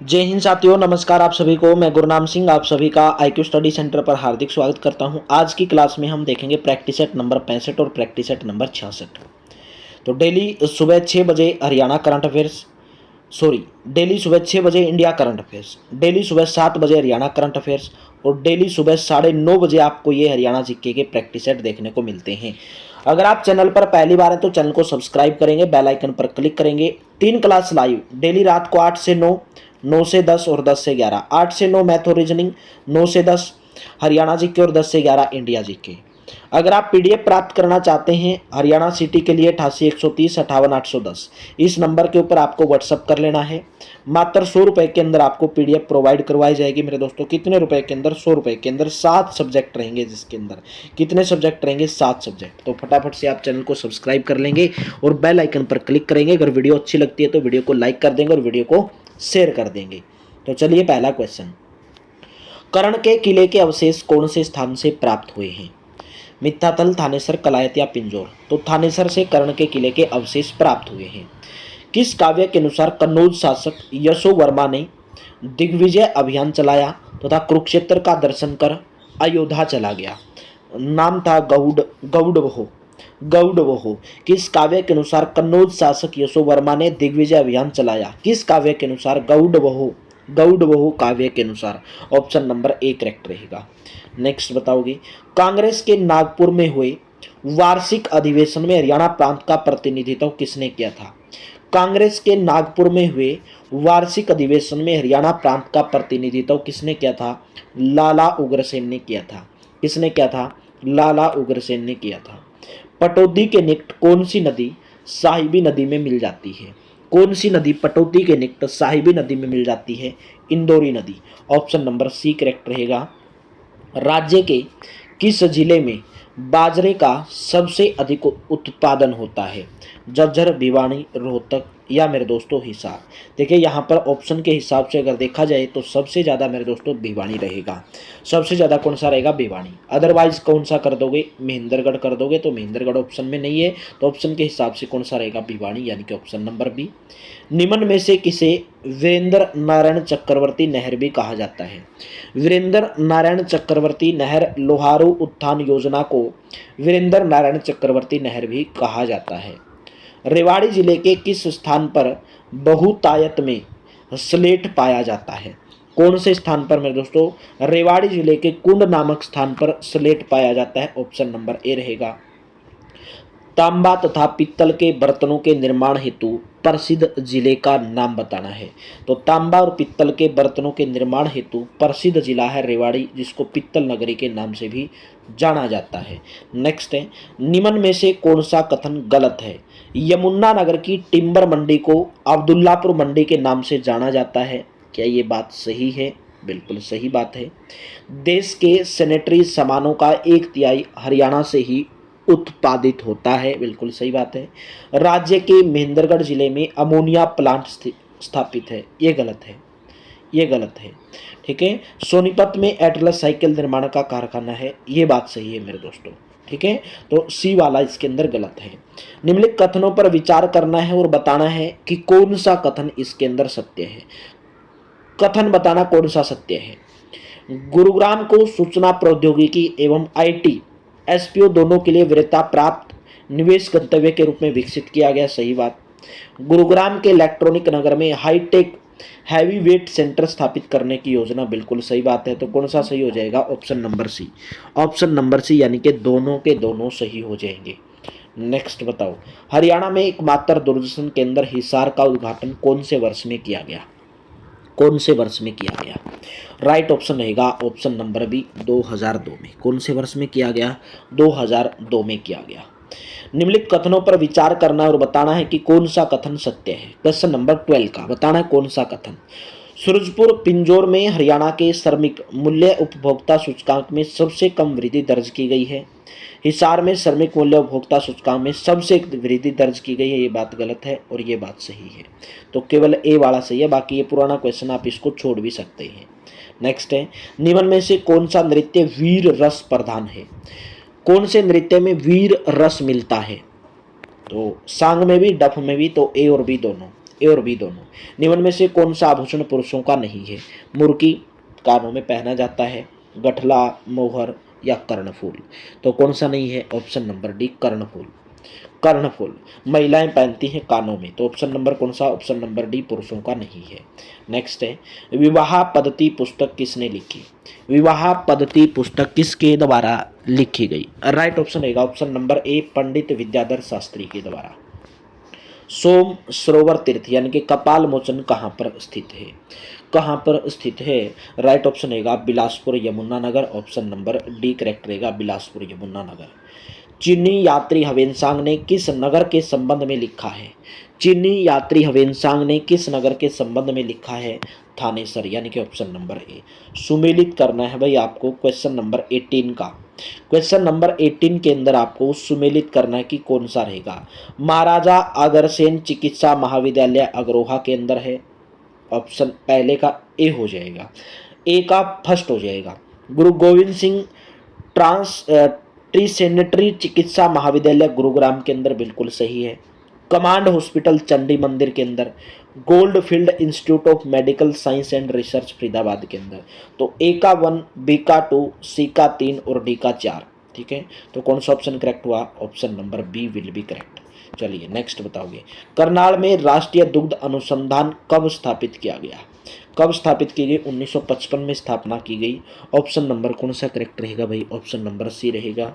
जय हिंद साथियों, नमस्कार आप सभी को। मैं गुरनाम सिंह आप सभी का IQ स्टडी सेंटर पर हार्दिक स्वागत करता हूं। आज की क्लास में हम देखेंगे प्रैक्टिस सेट नंबर 65 और प्रैक्टिस सेट नंबर 66। तो डेली सुबह 6 बजे हरियाणा करंट अफेयर्स, डेली सुबह 6 बजे इंडिया करंट अफेयर्स, डेली सुबह 7 बजे हरियाणा करंट अफेयर्स और डेली सुबह 9:30 बजे आपको ये हरियाणा जीके के प्रैक्टिस सेट देखने को मिलते हैं। अगर आप चैनल पर पहली बार हैं तो चैनल को सब्सक्राइब करेंगे, बेल आइकन पर क्लिक करेंगे। 3 क्लास लाइव डेली रात को 8 से 9, 9 से 10 और 10 से 11। 8 से 9 मैथ और रीजनिंग, 9 से 10 हरियाणा जीके और 10 से 11 इंडिया जीके। अगर आप पीडीएफ प्राप्त करना चाहते हैं हरियाणा सिटी के लिए 88 130 58 810, इस नंबर के ऊपर आपको व्हाट्सअप कर लेना है। मात्र 100 रुपए के अंदर आपको पीडीएफ प्रोवाइड करवाई जाएगी मेरे दोस्तों। कितने रुपए के अंदर? 100 रुपए के अंदर 7 सब्जेक्ट रहेंगे, जिसके अंदर कितने सब्जेक्ट रहेंगे? 7 सब्जेक्ट। तो फटाफट से आप चैनल को सब्सक्राइब कर लेंगे और बेल आइकन पर क्लिक करेंगे। अगर वीडियो अच्छी लगती है तो वीडियो को लाइक कर देंगे और वीडियो को शेयर कर देंगे। तो चलिए पहला क्वेश्चन, कर्ण के किले के अवशेष कौन से स्थान से प्राप्त हुए हैं? मित्तातल, थानेसर, कलायत या पिंजौर? तो थानेसर से कर्ण के किले के अवशेष प्राप्त हुए हैं। किस काव्य के अनुसार कन्नौज शासक यशोवर्मा ने दिग्विजय अभियान चलाया तथा कुरुक्षेत्र का दर्शन कर अयोध्या चला गया? नाम था गौडवहो। गौडवहो। किस काव्य के अनुसार कन्नौज शासक यशोवर्मा ने दिग्विजय अभियान चलाया? किस काव्य के अनुसार? गौडवहो। गौडवहो काव्य के अनुसार। ऑप्शन नंबर ए करेक्ट रहेगा। नेक्स्ट बताओगे, कांग्रेस के नागपुर में हुए वार्षिक अधिवेशन में हरियाणा प्रांत का प्रतिनिधित्व किसने किया था? कांग्रेस के नागपुर में हुए वार्षिक अधिवेशन में हरियाणा प्रांत का प्रतिनिधित्व किसने किया था? लाला उग्रसेन ने किया था। किसने किया था? लाला उग्रसेन ने किया था। पटौदी के निकट कौन सी नदी साहिबी नदी में मिल जाती है? कौन सी नदी पटौदी के निकट साहिबी नदी में मिल जाती है? इंदौरी नदी। ऑप्शन नंबर सी करेक्ट रहेगा। राज्य के किस जिले में बाजरे का सबसे अधिक उत्पादन होता है? झज्जर, भिवानी, रोहतक या मेरे दोस्तों हिसार? देखिए यहाँ पर ऑप्शन के हिसाब से अगर देखा जाए तो सबसे ज़्यादा मेरे दोस्तों भिवानी रहेगा। सबसे ज़्यादा कौन सा रहेगा? भिवानी। अदरवाइज कौन सा कर दोगे? महेंद्रगढ़ कर दोगे, तो महेंद्रगढ़ ऑप्शन में नहीं है, तो ऑप्शन के हिसाब से कौन सा रहेगा? भिवानी, यानी कि ऑप्शन नंबर बी। निम्न में से किसे वीरेंद्र नारायण चक्रवर्ती नहर भी कहा जाता है? वीरेंद्र नारायण चक्रवर्ती नहर, लोहारू उत्थान योजना को वीरेंद्र नारायण चक्रवर्ती नहर भी कहा जाता है। रेवाड़ी जिले के किस स्थान पर बहुतायत में स्लेट पाया जाता है? कौन से स्थान पर मेरे दोस्तों? रेवाड़ी जिले के कुंड नामक स्थान पर स्लेट पाया जाता है। ऑप्शन नंबर ए रहेगा। तांबा तथा पित्तल के बर्तनों के निर्माण हेतु प्रसिद्ध जिले का नाम बताना है। तो तांबा और पित्तल के बर्तनों के निर्माण हेतु प्रसिद्ध जिला है रेवाड़ी, जिसको पित्तल नगरी के नाम से भी जाना जाता है। नेक्स्ट है, निम्न में से कौन सा कथन गलत है? यमुनानगर की टिम्बर मंडी को अब्दुल्लापुर मंडी के नाम से जाना जाता है। क्या ये बात सही है? बिल्कुल सही बात है। देश के सैनिटरी सामानों का 1/3 हरियाणा से ही उत्पादित होता है। बिल्कुल सही बात है। राज्य के महेंद्रगढ़ जिले में अमोनिया प्लांट स्थापित है। ये गलत है, ये गलत है। ठीक है। सोनीपत में एटलस साइकिल निर्माण का कारखाना है। ये बात सही है मेरे दोस्तों। ठीक है, तो सी वाला इसके अंदर गलत है। निम्नलिखित कथनों पर विचार करना है और बताना है कि कौन सा कथन इसके अंदर सत्य है। कथन बताना कौन सा सत्य है। गुरुग्राम को सूचना प्रौद्योगिकी एवं आईटी एसपीओ दोनों के लिए वरीयता प्राप्त निवेश गंतव्य के रूप में विकसित किया गया। सही बात। गुरुग्राम के इलेक्ट्रॉनिक नगर में हाईटेक हैवी वेट सेंटर स्थापित करने की योजना। बिल्कुल सही बात है। तो कौन सा सही हो जाएगा? Option number C. Option number C, यानी कि दोनों के दोनों सही हो जाएंगे। नेक्स्ट बताओ, हरियाणा में एकमात्र दूरदर्शन केंद्र हिसार का उद्घाटन कौन से वर्ष में किया गया? कौन से वर्ष में किया गया? राइट ऑप्शन रहेगा ऑप्शन नंबर बी, 2002 में। कौन से वर्ष में किया गया? 2002 में किया गया। निम्नलिखित कथनों पर विचार करना और बताना है कि कौन सा कथन सत्य है। क्वेश्चन नंबर 12 का बताना है कौन सा कथन। सूरजपुर पिंजौर में हरियाणा के श्रमिक मूल्य उपभोक्ता सूचकांक में सबसे कम वृद्धि दर्ज की गई है। हिसार में श्रमिक मूल्य उपभोक्ता सूचकांक में सबसे वृद्धि दर्ज की गई है। ये बात गलत है और ये बात सही है। तो केवल ए वाला सही है, बाकी ये पुराना क्वेश्चन आप इसको छोड़ भी सकते हैं। नेक्स्ट है, निम्न में से कौन सा नृत्य वीर रस प्रधान है? कौन से नृत्य में वीर रस मिलता है? तो सांग में भी, डफ में भी, तो ए और बी दोनों। ए और बी दोनों। निम्न में से कौन सा आभूषण पुरुषों का नहीं है? मुर्की कानों में पहना जाता है, गठला, मोहर या कर्णफूल। तो कौन सा नहीं है? ऑप्शन नंबर डी कर्णफूल। कर्णफूल महिलाएं पहनती हैं कानों में, तो ऑप्शन नंबर कौन सा? ऑप्शन नंबर डी पुरुषों का नहीं है। नेक्स्ट है, विवाह पद्धति पुस्तक किसने लिखी? विवाह पद्धति पुस्तक किसके द्वारा लिखी गई? राइट ऑप्शन रहेगा ऑप्शन नंबर ए पंडित विद्याधर शास्त्री के द्वारा। सोम सरोवर तीर्थ यानी कि कपाल मोचन कहाँ पर स्थित है? कहाँ पर स्थित है? राइट ऑप्शन रहेगा Bilaspur Yamunanagar. Option number D correct रहेगा बिलासपुर यमुनानगर। चीनी यात्री हवेनसांग ने किस नगर के संबंध में लिखा है? चीनी यात्री हवेनसांग ने किस नगर के संबंध में लिखा है? थानेसर यानी कि ऑप्शन नंबर ए। सुमेलित करना है भाई आपको क्वेश्चन नंबर 18 का। क्वेश्चन नंबर 18 के अंदर आपको सुमेलित करना है कि कौन सा रहेगा। महाराजा अग्रसेन चिकित्सा महाविद्यालय अग्रोहा के अंदर है। ऑप्शन पहले का ए हो जाएगा, ए का फर्स्ट हो जाएगा। गुरु गोविंद सिंह ट्रीसेनेटरी चिकित्सा महाविद्यालय गुरुग्राम के अंदर बिल्कुल सही है। कमांड हॉस्पिटल चंडी मंदिर के अंदर। Gold field institute of medical science and research Faridabad के अंदर। तो ए का 1, बी का 2, सी का 3 और डी का 4। ठीक है, तो कौन सा ऑप्शन करेक्ट हुआ? Option number B will be correct. चलिए नेक्स्ट बताओगे, करनाल में राष्ट्रीय दुग्ध अनुसंधान कब स्थापित किया गया? कब स्थापित की गई? 1955 में स्थापना की गई। ऑप्शन नंबर कौन सा करेक्ट रहेगा भाई? ऑप्शन नंबर सी रहेगा।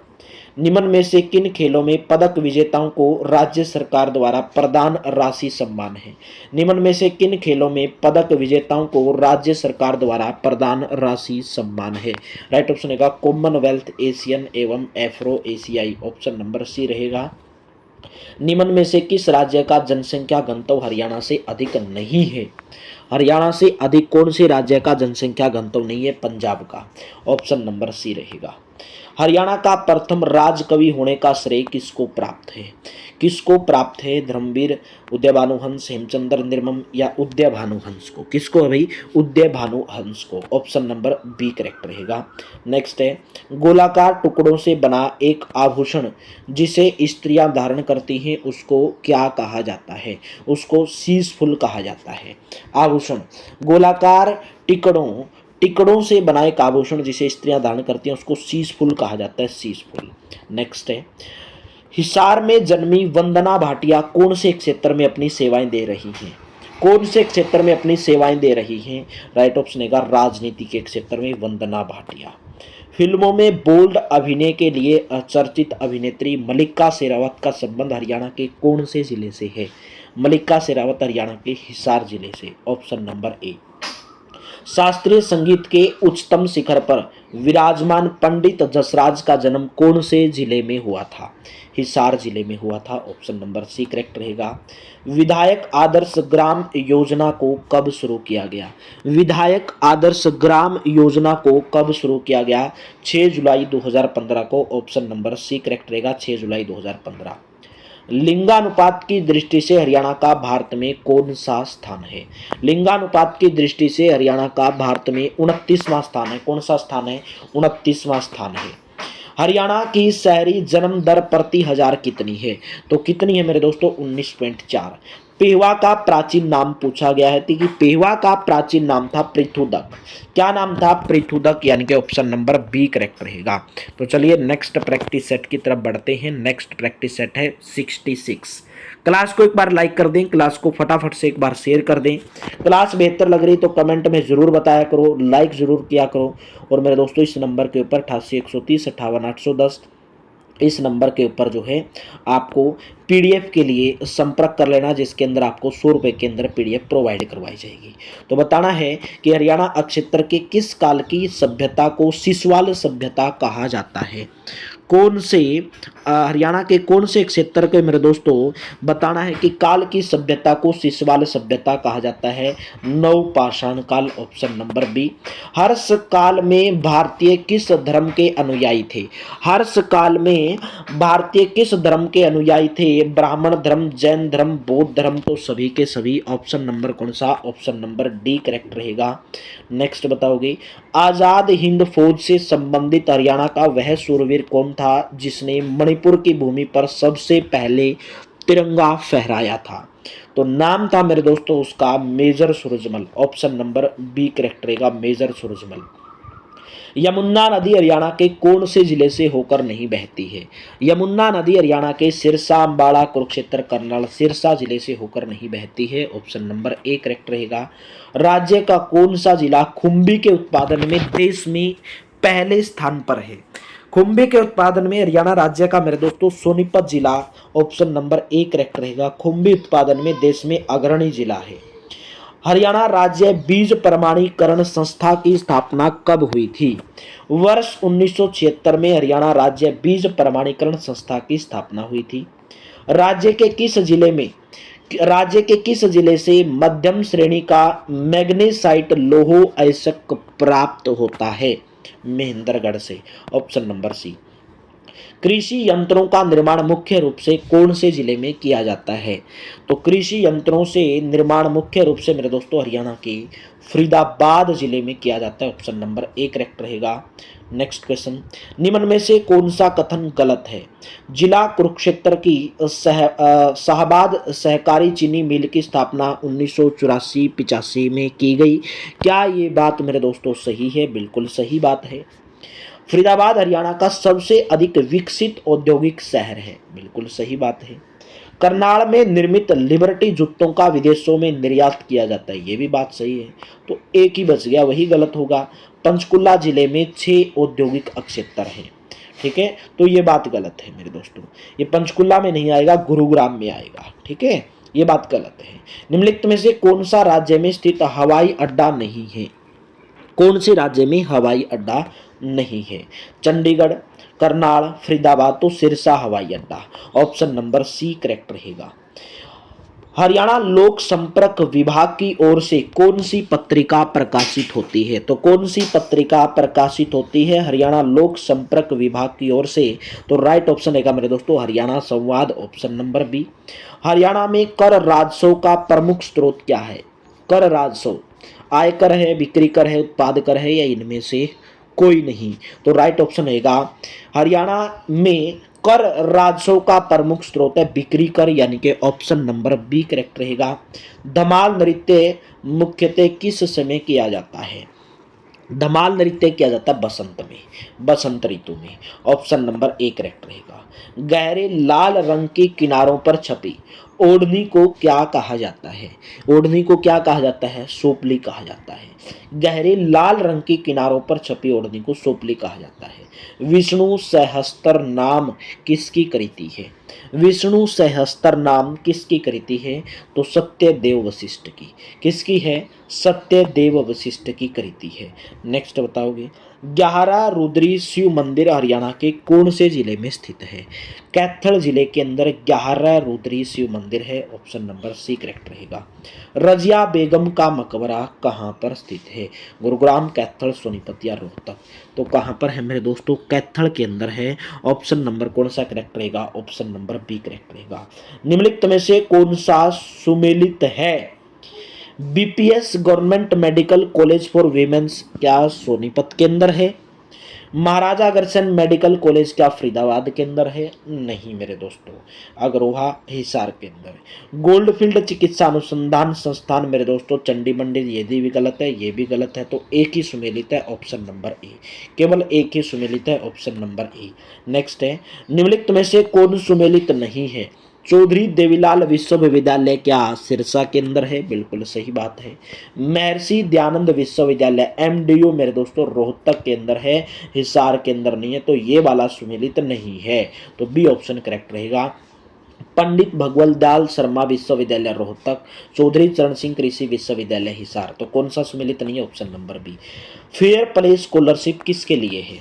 निम्न में से किन खेलों में पदक विजेताओं को राज्य सरकार द्वारा प्रदान राशि सम्मान है? निम्न में से किन खेलों में पदक विजेताओं को राज्य सरकार द्वारा प्रदान राशि सम्मान है? राइट ऑप्शन रहेगा कॉमनवेल्थ, एशियन एवं एफ्रो एशियाई। ऑप्शन नंबर सी रहेगा। निम्न में से किस राज्य का जनसंख्या घनत्व हरियाणा से अधिक नहीं है? हरियाणा से अधिक कौन से राज्य का जनसंख्या घनत्व नहीं है? पंजाब का। ऑप्शन नंबर सी रहेगा। हरियाणा का प्रथम राज कवि होने का श्रेय किसको प्राप्त है? किसको प्राप्त है? धर्मवीर, उदयभानुहंस, हेमचंद्र निर्मम या उदयभानुहंस को? किसको है भाई? उदयभानुहंस को। ऑप्शन नंबर बी करेक्ट रहेगा। नेक्स्ट है, गोलाकार टुकड़ों से बना एक आभूषण जिसे स्त्रियां धारण करती हैं उसको क्या कहा जाता है? उसको शीशफुल कहा जाता है। आभूषण गोलाकार टिकड़ों से बना एक आभूषण जिसे स्त्रियां धारण करती हैं उसको शीशफुल कहा जाता है, शीशफुल। नेक्स्ट है, हिसार में जन्मी वंदना भाटिया कौन से क्षेत्र में अपनी सेवाएं दे रही हैं? कौन से क्षेत्र में अपनी सेवाएं दे रही हैं? राइट ऑप्शन है राजनीति के क्षेत्र में वंदना भाटिया। फिल्मों में बोल्ड अभिनय के लिए चर्चित अभिनेत्री मल्लिका शेरावत का संबंध हरियाणा के कौन से जिले से है? मल्लिका शेरावत हरियाणा के हिसार जिले से। ऑप्शन नंबर ए। शास्त्रीय संगीत के उच्चतम शिखर पर विराजमान पंडित जसराज का जन्म कौन से जिले में हुआ था? हिसार जिले में हुआ था। ऑप्शन नंबर सी करेक्ट रहेगा। विधायक आदर्श ग्राम योजना को कब शुरू किया गया? विधायक आदर्श ग्राम योजना को कब शुरू किया गया? 6 जुलाई 2015 को। ऑप्शन नंबर सी करेक्ट रहेगा, 6 जुलाई 2015। लिंगानुपात की दृष्टि से हरियाणा का भारत में कौन सा स्थान है? लिंगानुपात की दृष्टि से हरियाणा का भारत में 29वां स्थान है। कौन सा स्थान है? 29वां स्थान है। हरियाणा की शहरी जन्म दर प्रति हजार कितनी है? तो कितनी है मेरे दोस्तों? 19.4। पेहवा का प्राचीन नाम पूछा गया है कि पेहवा का प्राचीन नाम था पृथुदक। क्या नाम था? पृथुदक, यानी कि ऑप्शन नंबर बी करेक्ट रहेगा। तो चलिए नेक्स्ट प्रैक्टिस सेट की तरफ बढ़ते हैं। नेक्स्ट प्रैक्टिस सेट है 66। क्लास को एक बार लाइक कर दें, क्लास को फटाफट से एक बार शेयर कर दें। क्लास बेहतर लग रही तो कमेंट में ज़रूर बताया करो, लाइक ज़रूर किया करो। और मेरे दोस्तों इस नंबर के ऊपर 88 130 58 810 इस नंबर के ऊपर जो है आपको पीडीएफ के लिए संपर्क कर लेना, जिसके अंदर आपको 100 रुपये के अंदर पीडीएफ प्रोवाइड करवाई जाएगी। तो बताना है कि हरियाणा क्षेत्र के किस काल की सभ्यता को सिसवाल सभ्यता कहा जाता है? कौन से हरियाणा के कौन से क्षेत्र के मेरे दोस्तों बताना है कि काल की सभ्यता को सिसवाल सभ्यता कहा जाता है? नवपाषाण काल। Option number B. हर्ष काल में भारतीय किस धर्म के अनुयायी थे? हर्ष काल में भारतीय किस धर्म के अनुयायी थे? ब्राह्मण धर्म, जैन धर्म, बौद्ध धर्म। तो सभी के सभी। ऑप्शन नंबर कौन सा? ऑप्शन नंबर डी करेक्ट रहेगा। नेक्स्ट बताओगे, आजाद हिंद फौज से संबंधित हरियाणा का वह शूरवीर कौन था जिसने मणिपुर की भूमि पर सबसे पहले तिरंगा फहराया था? तो नाम था मेरे दोस्तों उसका major Surajmal. Option number B correct रहेगा, मेजर सूरजमल। यमुना नदी हरियाणा के कौन से जिले से होकर नहीं बहती है? यमुना नदी हरियाणा के सिरसा, अम्बाड़ा, कुरुक्षेत्र, करनाल, सिरसा जिले से होकर नहीं बहती है। ऑप्शन नंबर ए करेक्ट रहेगा। राज्य का कौन सा जिला खुम्बी के उत्पादन में देश में पहले स्थान पर है? खुम्बी के उत्पादन में हरियाणा राज्य का मेरे दोस्तों सोनीपत जिला ऑप्शन नंबर ए करेक्ट रहेगा। खुम्बी उत्पादन में देश में अग्रणी जिला है। हरियाणा राज्य बीज प्रमाणीकरण संस्था की स्थापना कब हुई थी? वर्ष 1976 में हरियाणा राज्य बीज प्रमाणीकरण संस्था की स्थापना हुई थी। राज्य के किस जिले से मध्यम श्रेणी का मैग्नेसाइट लौह अयस्क प्राप्त होता है? महेंद्रगढ़ से। Option number C. कृषि यंत्रों का निर्माण मुख्य रूप से कौन से जिले में किया जाता है? तो कृषि यंत्रों से निर्माण मुख्य रूप से मेरे दोस्तों हरियाणा के फरीदाबाद जिले में किया जाता है। ऑप्शन नंबर ए करेक्ट रहेगा। नेक्स्ट क्वेश्चन, निम्न में से कौन सा कथन गलत है? जिला कुरुक्षेत्र की शाहबाद सहकारी चीनी मिल की स्थापना 1984-85 में की गई। क्या ये बात मेरे दोस्तों सही है? बिल्कुल सही बात है। फरीदाबाद हरियाणा का सबसे अधिक विकसित औद्योगिक शहर है। बिल्कुल सही बात है। करनाल में निर्मित लिबर्टी जूतों का विदेशों में निर्यात किया जाता है। ये भी बात सही है। तो एक ही बच गया, वही गलत होगा। पंचकुला जिले में 6 औद्योगिक क्षेत्र हैं। ठीक है, तो ये बात गलत है मेरे दोस्तों। ये पंचकुला में नहीं आएगा, गुरुग्राम में आएगा। ठीक है, ये बात गलत है। निम्नलिखित में से कौन सा राज्य में स्थित हवाई अड्डा नहीं है? कौन से राज्य में हवाई अड्डा नहीं है? चंडीगढ़, करनाल, फरीदाबाद, तो सिरसा हवाई अड्डा। ऑप्शन नंबर सी करेक्ट रहेगा। हरियाणा लोक संपर्क विभाग की ओर से कौन सी पत्रिका प्रकाशित होती है? तो कौन सी पत्रिका प्रकाशित होती है हरियाणा लोक संपर्क विभाग की ओर से? तो राइट ऑप्शन रहेगा मेरे दोस्तों हरियाणा संवाद। Option number B. हरियाणा में कर राजस्व का प्रमुख स्रोत क्या है? कर राजस्व आयकर है, बिक्री कर है, उत्पाद कर है, या इनमें से कोई नहीं? तो राइट ऑप्शन रहेगा हरियाणा में कर राजस्व का प्रमुख स्रोत है बिक्री कर, यानी कि ऑप्शन नंबर बी करेक्ट रहेगा। धमाल नृत्य मुख्यतः किस समय किया जाता है? धमाल नृत्य किया जाता है बसंत में, बसंत ऋतु में। ऑप्शन नंबर ए करेक्ट रहेगा। गहरे लाल रंग की किनारों पर छपी ओढ़नी को क्या कहा जाता है? ओढ़नी को क्या कहा जाता है? सोपली कहा जाता है। गहरे लाल रंग की किनारों पर छपी ओढ़नी को सोपली कहा जाता है। विष्णु सहस्त्र नाम किसकी कृति है? विष्णु सहस्त्र नाम किसकी कृति है? तो सत्यदेव वशिष्ठ की। किसकी है? सत्यदेव वशिष्ठ की कृति है। नेक्स्ट बताओगे, ग्यारह रुद्री शिव मंदिर हरियाणा के कौन से जिले में स्थित है? कैथल जिले के अंदर ग्यारह रुद्री शिव मंदिर है। ऑप्शन नंबर सी करेक्ट रहेगा। रजिया बेगम का मकबरा कहाँ पर स्थित है? गुरुग्राम, कैथल, सोनीपत या रोहतक? तो कहाँ पर है मेरे दोस्तों? कैथल के अंदर है। ऑप्शन नंबर कौन सा करेक्ट रहेगा? ऑप्शन नंबर बी करेक्ट रहेगा। निम्नलिखित में से कौन सा सुमेलित है? BPS government medical college for women's क्या सोनीपत के अंदर है? महाराजा अग्रसेन मेडिकल कॉलेज क्या फरीदाबाद के अंदर है? नहीं मेरे दोस्तों, अग्रोहा हिसार के अंदर है। गोल्डफील्ड चिकित्सा अनुसंधान संस्थान मेरे दोस्तों चंडी मंडी, ये भी गलत है, ये भी गलत है। तो एक ही सुमेलित है, ऑप्शन नंबर ए। केवल एक ही सुमेलित है, ऑप्शन नंबर ए। नेक्स्ट है, निम्नलिखित में से कौन सुमेलित नहीं है? चौधरी देवीलाल विश्वविद्यालय क्या सिरसा के अंदर है? बिल्कुल सही बात है। महर्षि दयानंद विश्वविद्यालय एमडीयू मेरे दोस्तों रोहतक के अंदर है, हिसार के अंदर नहीं है। तो ये वाला सुमेलित नहीं है, तो बी ऑप्शन करेक्ट रहेगा। पंडित भगवत दाल शर्मा विश्वविद्यालय रोहतक, चौधरी चरण सिंह कृषि विश्वविद्यालय हिसार। तो कौन सा सुमेलित नहीं है? Option number B. Fair play scholarship किसके लिए है?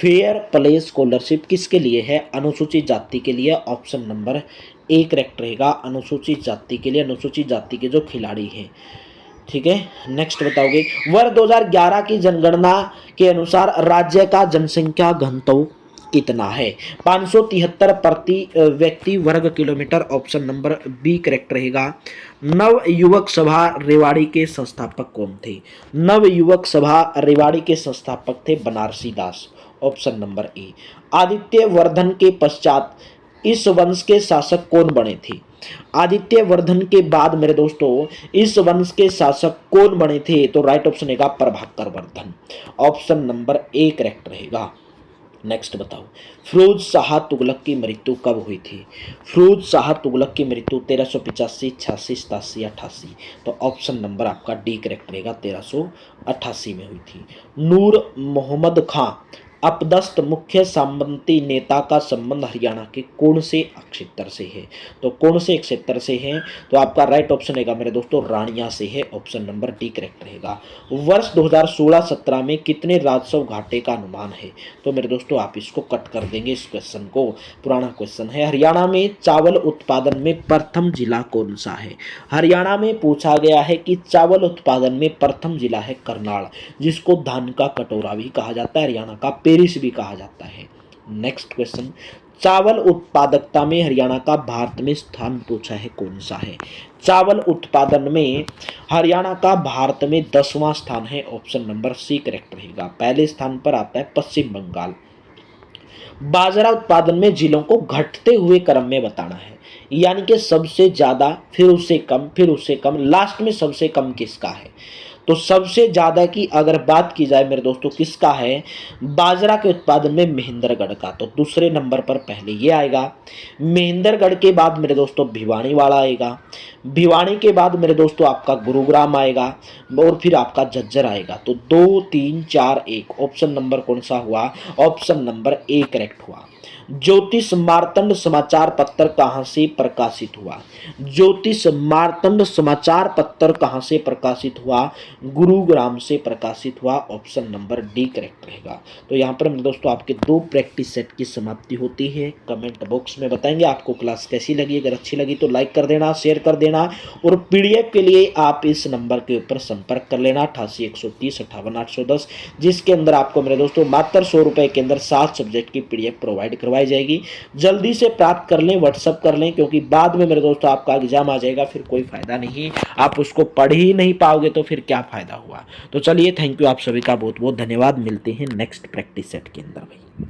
फेयर प्ले स्कॉलरशिप किसके लिए है? अनुसूचित जाति के लिए। ऑप्शन नंबर ए करेक्ट रहेगा, अनुसूचित जाति के लिए, अनुसूचित जाति के जो खिलाड़ी हैं। ठीक है, नेक्स्ट बताओगे, वर्ष 2011 की जनगणना के अनुसार राज्य का जनसंख्या घनत्व कितना है? 573 प्रति व्यक्ति वर्ग kilometre. Option number B correct रहेगा। नव युवक सभा रेवाड़ी के संस्थापक कौन थे? नव युवक सभा रेवाड़ी के संस्थापक थे Banarasi Das. Option number A. Aditya Vardhan के पश्चात इस वंश के शासक कौन बने थे? आदित्य वर्धन के बाद मेरे दोस्तों इस वंश के शासक कौन बने थे? तो राइट ऑप्शन रहेगा Prabhakar Vardhan. Option number A correct रहेगा। नेक्स्ट बताओ, फिरोज शाह तुगलक की मृत्यु कब हुई थी? फिरोज शाह तुगलक की मृत्यु 1385, 86, 87, 88। तो ऑप्शन नंबर आपका डी करेक्ट रहेगा, 1388 में हुई थी। नूर मोहम्मद खां अपदस्थ मुख्य सामंती नेता का संबंध हरियाणा के कौन से क्षेत्र से है? तो कौन से क्षेत्र से है? तो आपका राइट ऑप्शन रहेगा मेरे दोस्तों रानिया से है। ऑप्शन नंबर डी करेक्ट रहेगा। वर्ष 2016-17 में कितने राजस्व घाटे का अनुमान है? तो मेरे दोस्तों आप इसको कट कर देंगे, इस क्वेश्चन को, पुराना क्वेश्चन है। हरियाणा में चावल उत्पादन में प्रथम जिला कौन सा है? हरियाणा में पूछा गया है कि चावल उत्पादन में प्रथम जिला है करनाल, जिसको धान का कटोरा भी कहा जाता है, हरियाणा का पेरिस भी कहा जाता है। नेक्स्ट क्वेश्चन, चावल उत्पादकता में हरियाणा का भारत में स्थान पूछा है कौन सा है? चावल उत्पादन में हरियाणा का भारत में 10वां स्थान है। ऑप्शन नंबर सी करेक्ट रहेगा। पहले स्थान पर आता है पश्चिम बंगाल। बाजरा उत्पादन में जिलों को घटते हुए क्रम में बताना है, यानी कि सबसे ज्यादा, फिर उससे कम, फिर उससे कम, लास्ट में सबसे कम किसका है? तो सबसे ज्यादा की अगर बात की जाए मेरे दोस्तों किसका है बाजरा के उत्पादन में? महेंद्रगढ़ का। तो दूसरे नंबर पर पहले ये आएगा। महेंद्रगढ़ के बाद मेरे दोस्तों भिवानी वाला आएगा। भिवानी के बाद मेरे दोस्तों आपका गुरुग्राम आएगा और फिर आपका झज्जर आएगा। तो 2, 3, 4, 1 ऑप्शन नंबर कौन सा हुआ? ऑप्शन नंबर ए करेक्ट हुआ। ज्योतिष मार्तंड समाचार पत्र कहां से प्रकाशित हुआ? ज्योतिष मार्तंड समाचार पत्र कहां से प्रकाशित हुआ? गुरुग्राम से प्रकाशित हुआ। ऑप्शन नंबर डी करेक्ट रहेगा। तो यहाँ पर मेरे दोस्तों आपके 2 प्रैक्टिस सेट की समाप्ति होती है। कमेंट बॉक्स में बताएंगे आपको क्लास कैसी लगी। अगर अच्छी लगी तो लाइक कर देना, शेयर कर देना, और पीडीएफ के लिए आप इस नंबर के ऊपर संपर्क कर लेना 88-130-58-810, जिसके अंदर आपको मेरे दोस्तों मात्र 100 रुपए के अंदर 7 सब्जेक्ट की पीडीएफ प्रोवाइड करवाई जाएगी। जल्दी से प्राप्त कर लें, व्हाट्सअप कर लें, क्योंकि बाद में मेरे दोस्तों आपका एग्जाम आ जाएगा, फिर कोई फायदा नहीं, आप उसको पढ़ ही नहीं पाओगे तो फिर क्या फायदा हुआ। तो चलिए, थैंक यू, आप सभी का बहुत बहुत धन्यवाद। मिलते हैं नेक्स्ट प्रैक्टिस सेट के अंदर भाई।